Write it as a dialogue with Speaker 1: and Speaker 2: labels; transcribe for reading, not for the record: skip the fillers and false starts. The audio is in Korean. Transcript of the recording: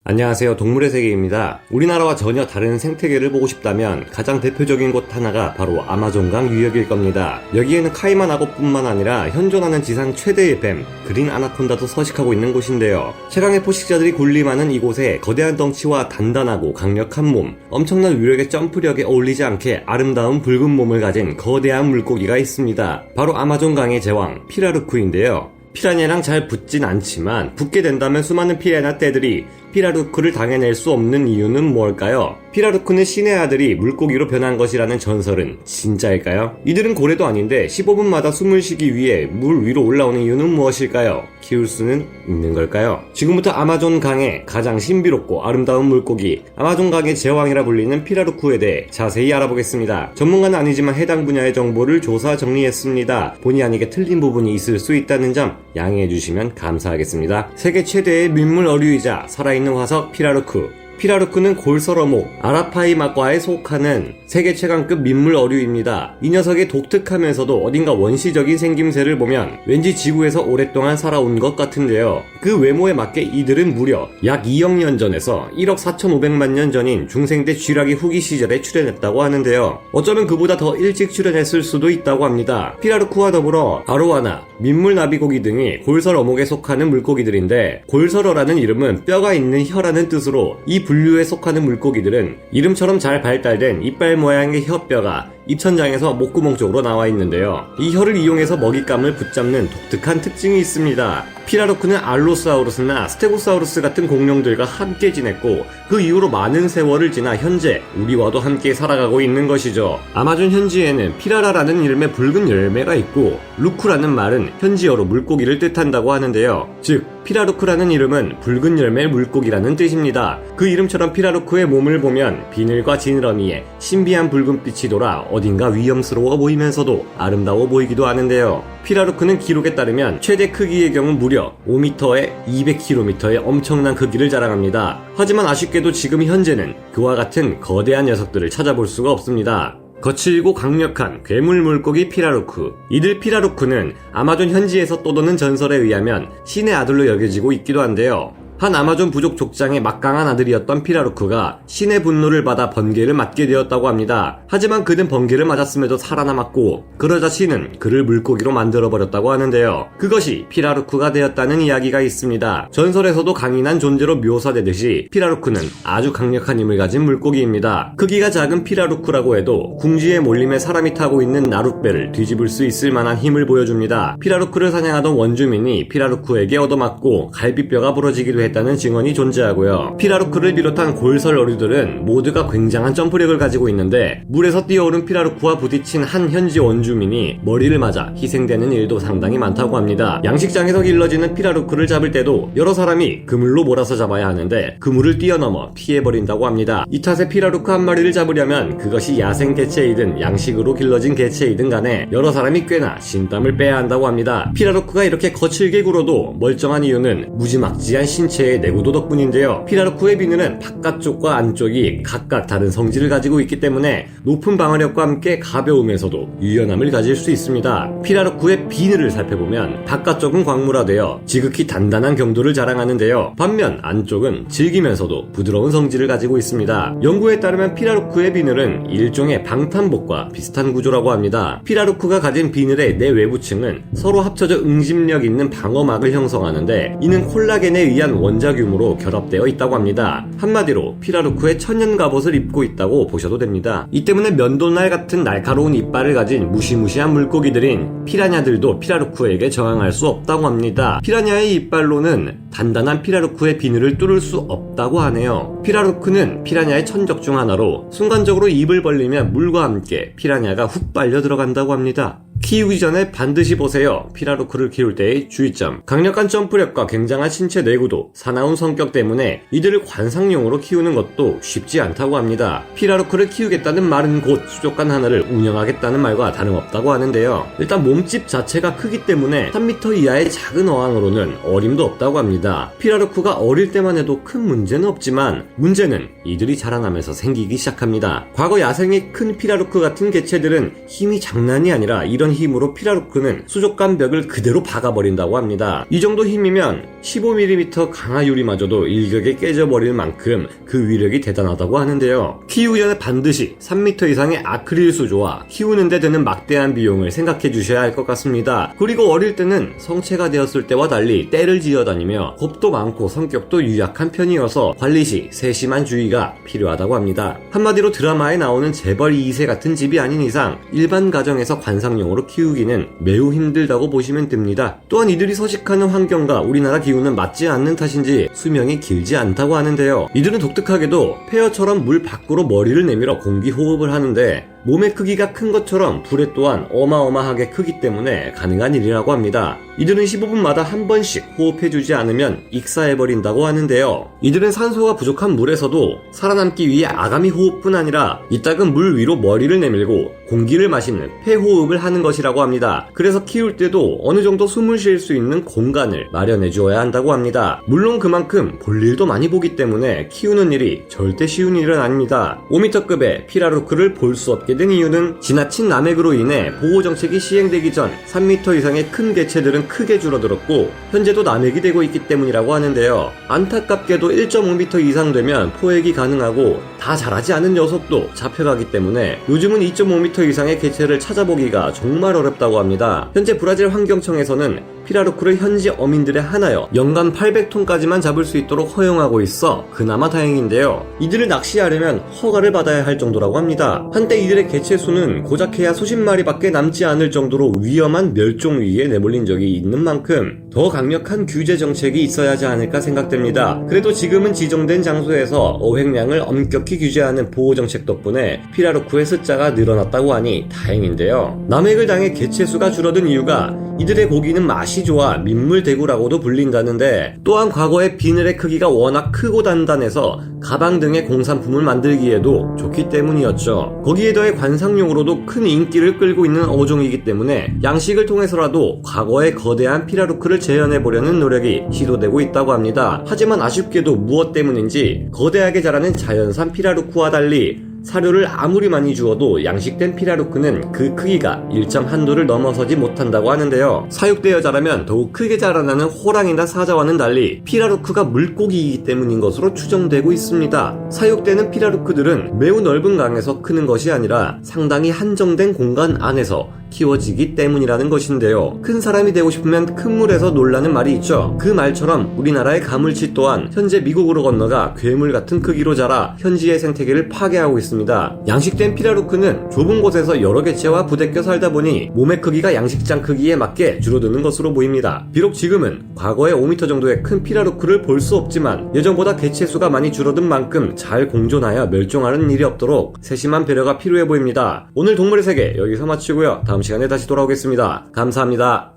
Speaker 1: 안녕하세요. 동물의 세계입니다. 우리나라와 전혀 다른 생태계를 보고 싶다면 가장 대표적인 곳 하나가 바로 아마존강 유역일 겁니다. 여기에는 카이만 악어뿐만 아니라 현존하는 지상 최대의 뱀, 그린 아나콘다도 서식하고 있는 곳인데요. 최강의 포식자들이 군림하는 이곳에 거대한 덩치와 단단하고 강력한 몸, 엄청난 위력의 점프력에 어울리지 않게 아름다운 붉은 몸을 가진 거대한 물고기가 있습니다. 바로 아마존강의 제왕, 피라루쿠인데요. 피라냐랑 잘 붙진 않지만 붙게 된다면 수많은 피라냐 떼들이 피라루쿠를 당해낼 수 없는 이유는 뭘까요? 피라루쿠는 신의 아들이 물고기로 변한 것이라는 전설은 진짜일까요? 이들은 고래도 아닌데 15분마다 숨을 쉬기 위해 물 위로 올라오는 이유는 무엇일까요? 키울 수는 있는 걸까요? 지금부터 아마존 강의 가장 신비롭고 아름다운 물고기, 아마존 강의 제왕이라 불리는 피라루쿠에 대해 자세히 알아보겠습니다. 전문가는 아니지만 해당 분야의 정보를 조사 정리했습니다. 본의 아니게 틀린 부분이 있을 수 있다는 점 양해해 주시면 감사하겠습니다. 세계 최대의 민물 어류이자 살아있는 화석 피라루쿠. 피라루쿠는 골설어목, 아라파이마과에 속하는 세계 최강급 민물 어류입니다. 이 녀석의 독특하면서도 어딘가 원시적인 생김새를 보면 왠지 지구에서 오랫동안 살아온 것 같은데요. 그 외모에 맞게 이들은 무려 약 2억 년 전에서 1억 4,500만 년 전인 중생대 쥐라기 후기 시절에 출현했다고 하는데요. 어쩌면 그보다 더 일찍 출현했을 수도 있다고 합니다. 피라루쿠와 더불어 아로와나, 민물나비고기 등이 골설어목에 속하는 물고기들인데, 골설어라는 이름은 뼈가 있는 혀라는 뜻으로 이 분류에 속하는 물고기들은 이름처럼 잘 발달된 이빨 모양의 혀뼈가 입천장에서 목구멍 쪽으로 나와 있는데요. 이 혀를 이용해서 먹잇감을 붙잡는 독특한 특징이 있습니다. 피라루쿠는 알로사우루스나 스테고사우루스 같은 공룡들과 함께 지냈고 그 이후로 많은 세월을 지나 현재 우리와도 함께 살아가고 있는 것이죠. 아마존 현지에는 피라라라는 이름의 붉은 열매가 있고 루쿠라는 말은 현지어로 물고기를 뜻한다고 하는데요. 즉 피라루쿠라는 이름은 붉은 열매 물고기라는 뜻입니다. 그 이름처럼 피라루쿠의 몸을 보면 비늘과 지느러미에 신비한 붉은빛이 돌아 어딘가 위험스러워 보이면서도 아름다워 보이기도 하는데요. 피라루쿠는 기록에 따르면 최대 크기의 경우 무려 5m에 200km의 엄청난 크기를 자랑합니다. 하지만 아쉽게도 지금 현재는 그와 같은 거대한 녀석들을 찾아볼 수가 없습니다. 거칠고 강력한 괴물 물고기 피라루쿠. 이들 피라루쿠는 아마존 현지에서 떠도는 전설에 의하면 신의 아들로 여겨지고 있기도 한데요. 한 아마존 부족 족장의 막강한 아들이었던 피라루쿠가 신의 분노를 받아 번개를 맞게 되었다고 합니다. 하지만 그는 번개를 맞았음에도 살아남았고 그러자 신은 그를 물고기로 만들어버렸다고 하는데요. 그것이 피라루쿠가 되었다는 이야기가 있습니다. 전설에서도 강인한 존재로 묘사되듯이 피라루쿠는 아주 강력한 힘을 가진 물고기입니다. 크기가 작은 피라루쿠라고 해도 궁지의 몰림에 사람이 타고 있는 나룻배를 뒤집을 수 있을 만한 힘을 보여줍니다. 피라루쿠를 사냥하던 원주민이 피라루쿠에게 얻어맞고 갈비뼈가 부러지기도 했다는 증언이 존재하고요. 피라루쿠를 비롯한 골설 어류들은 모두가 굉장한 점프력을 가지고 있는데 물에서 뛰어오른 피라루쿠와 부딪힌 한 현지 원주민이 머리를 맞아 희생되는 일도 상당히 많다고 합니다. 양식장에서 길러지는 피라루쿠를 잡을 때도 여러 사람이 그물로 몰아서 잡아야 하는데 그물을 뛰어넘어 피해버린다고 합니다. 이 탓에 피라루쿠 한 마리를 잡으려면 그것이 야생 개체이든 양식으로 길러진 개체이든 간에 여러 사람이 꽤나 진땀을 빼야 한다고 합니다. 피라루쿠가 이렇게 거칠게 굴어도 멀쩡한 이유는 무지막지한 신체의 내구도 덕분인데요. 피라루쿠의 비늘은 바깥쪽과 안쪽이 각각 다른 성질을 가지고 있기 때문에 높은 방어력과 함께 가벼우면서도 유연함을 가질 수 있습니다. 피라루쿠의 비늘을 살펴보면 바깥쪽은 광물화되어 지극히 단단한 경도를 자랑하는데요. 반면 안쪽은 질기면서도 부드러운 성질을 가지고 있습니다. 연구에 따르면 피라루쿠의 비늘은 일종의 방탄복과 비슷한 구조라고 합니다. 피라루쿠가 가진 비늘의 내외부층은 서로 합쳐져 응집력 있는 방어막을 형성하는데 이는 콜라겐에 의한 원자균으로 결합되어 있다고 합니다. 한마디로 피라루쿠의 천연 갑옷을 입고 있다고 보셔도 됩니다. 이 때문에 면도날 같은 날카로운 이빨을 가진 무시무시한 물고기들인 피라냐들도 피라루쿠에게 저항할 수 없다고 합니다. 피라냐의 이빨로는 단단한 피라루쿠의 비늘을 뚫을 수 없다고 하네요. 피라루쿠는 피라냐의 천적 중 하나로 순간적으로 입을 벌리면 물과 함께 피라냐가 훅 빨려 들어간다고 합니다. 키우기 전에 반드시 보세요. 피라루쿠를 키울 때의 주의점. 강력한 점프력과 굉장한 신체 내구도, 사나운 성격 때문에 이들을 관상용으로 키우는 것도 쉽지 않다고 합니다. 피라루쿠를 키우겠다는 말은 곧 수족관 하나를 운영하겠다는 말과 다름없다고 하는데요. 일단 몸집 자체가 크기 때문에 3m 이하의 작은 어항으로는 어림도 없다고 합니다. 피라루쿠가 어릴 때만 해도 큰 문제는 없지만 문제는 이들이 자라나면서 생기기 시작합니다. 과거 야생의 큰 피라루쿠 같은 개체들은 힘이 장난이 아니라 이런 어마어마한 힘으로 피라루크는 수족관 벽을 그대로 박아버린다고 합니다. 이 정도 힘이면 15mm 강화 유리마저도 일격에 깨져버릴 만큼 그 위력이 대단하다고 하는데요. 키우기 전에 반드시 3m 이상의 아크릴 수조와 키우는데 드는 막대한 비용을 생각해 주셔야 할 것 같습니다. 그리고 어릴 때는 성체가 되었을 때와 달리 떼를 지어다니며 겁도 많고 성격도 유약한 편이어서 관리 시 세심한 주의가 필요하다고 합니다. 한마디로 드라마에 나오는 재벌 2세 같은 집이 아닌 이상 일반 가정에서 관상용으로 키우기는 매우 힘들다고 보시면 됩니다. 또한 이들이 서식하는 환경과 우리나라 기후는 맞지 않는 탓인지 수명이 길지 않다고 하는데요. 이들은 독특하게도 페어처럼 물 밖으로 머리를 내밀어 공기 호흡을 하는데 몸의 크기가 큰 것처럼 불에 또한 어마어마하게 크기 때문에 가능한 일이라고 합니다. 이들은 15분마다 한 번씩 호흡해주지 않으면 익사해버린다고 하는데요. 이들은 산소가 부족한 물에서도 살아남기 위해 아가미 호흡뿐 아니라 이따금 물 위로 머리를 내밀고 공기를 마시는 폐호흡을 하는 것이라고 합니다. 그래서 키울 때도 어느 정도 숨을 쉴 수 있는 공간을 마련해 주어야 한다고 합니다. 물론 그만큼 볼 일도 많이 보기 때문에 키우는 일이 절대 쉬운 일은 아닙니다. 5m급의 피라루크를 볼 수 없게 된 이유는 지나친 남획으로 인해 보호정책이 시행되기 전 3m 이상의 큰 개체들은 크게 줄어들었고 현재도 남획이 되고 있기 때문이라고 하는데요. 안타깝게도 1.5m 이상 되면 포획이 가능하고 다 자라지 않은 녀석도 잡혀가기 때문에 요즘은 2.5m 이상의 개체를 찾아보기가 정말 어렵다고 합니다. 현재 브라질 환경청에서는 피라루크를 현지 어민들에 한하여 연간 800톤까지만 잡을 수 있도록 허용하고 있어 그나마 다행인데요. 이들을 낚시하려면 허가를 받아야 할 정도라고 합니다. 한때 이들의 개체 수는 고작해야 수십 마리밖에 남지 않을 정도로 위험한 멸종 위기에 내몰린 적이 있는 만큼 더 강력한 규제 정책이 있어야 하지 않을까 생각됩니다. 그래도 지금은 지정된 장소에서 어획량을 엄격히 규제하는 보호 정책 덕분에 피라루크의 숫자가 늘어났다고 하니 다행인데요. 남획을 당해 개체 수가 줄어든 이유가 이들의 고기는 맛이 좋아 민물대구라고도 불린다는데 또한 과거에 비늘의 크기가 워낙 크고 단단해서 가방 등의 공산품을 만들기에도 좋기 때문이었죠. 거기에 더해 관상용으로도 큰 인기를 끌고 있는 어종이기 때문에 양식을 통해서라도 과거의 거대한 피라루크를 재현해보려는 노력이 시도되고 있다고 합니다. 하지만 아쉽게도 무엇 때문인지 거대하게 자라는 자연산 피라루크와 달리 사료를 아무리 많이 주어도 양식된 피라루크는 그 크기가 일정 한도를 넘어서지 못한다고 하는데요. 사육되어 자라면 더욱 크게 자라나는 호랑이나 사자와는 달리 피라루크가 물고기이기 때문인 것으로 추정되고 있습니다. 사육되는 피라루크들은 매우 넓은 강에서 크는 것이 아니라 상당히 한정된 공간 안에서 키워지기 때문이라는 것인데요. 큰 사람이 되고 싶으면 큰 물에서 놀라는 말이 있죠. 그 말처럼 우리나라의 가물치 또한 현재 미국으로 건너가 괴물 같은 크기로 자라 현지의 생태계를 파괴하고 있습니다. 양식된 피라루크는 좁은 곳에서 여러 개체와 부대껴 살다 보니 몸의 크기가 양식장 크기에 맞게 줄어드는 것으로 보입니다. 비록 지금은 과거의 5m 정도의 큰 피라루크를 볼 수 없지만 예전보다 개체 수가 많이 줄어든 만큼 잘 공존하여 멸종하는 일이 없도록 세심한 배려가 필요해 보입니다. 오늘 동물의 세계 여기서 마치고요. 다음 시간에 다시 돌아오겠습니다. 감사합니다.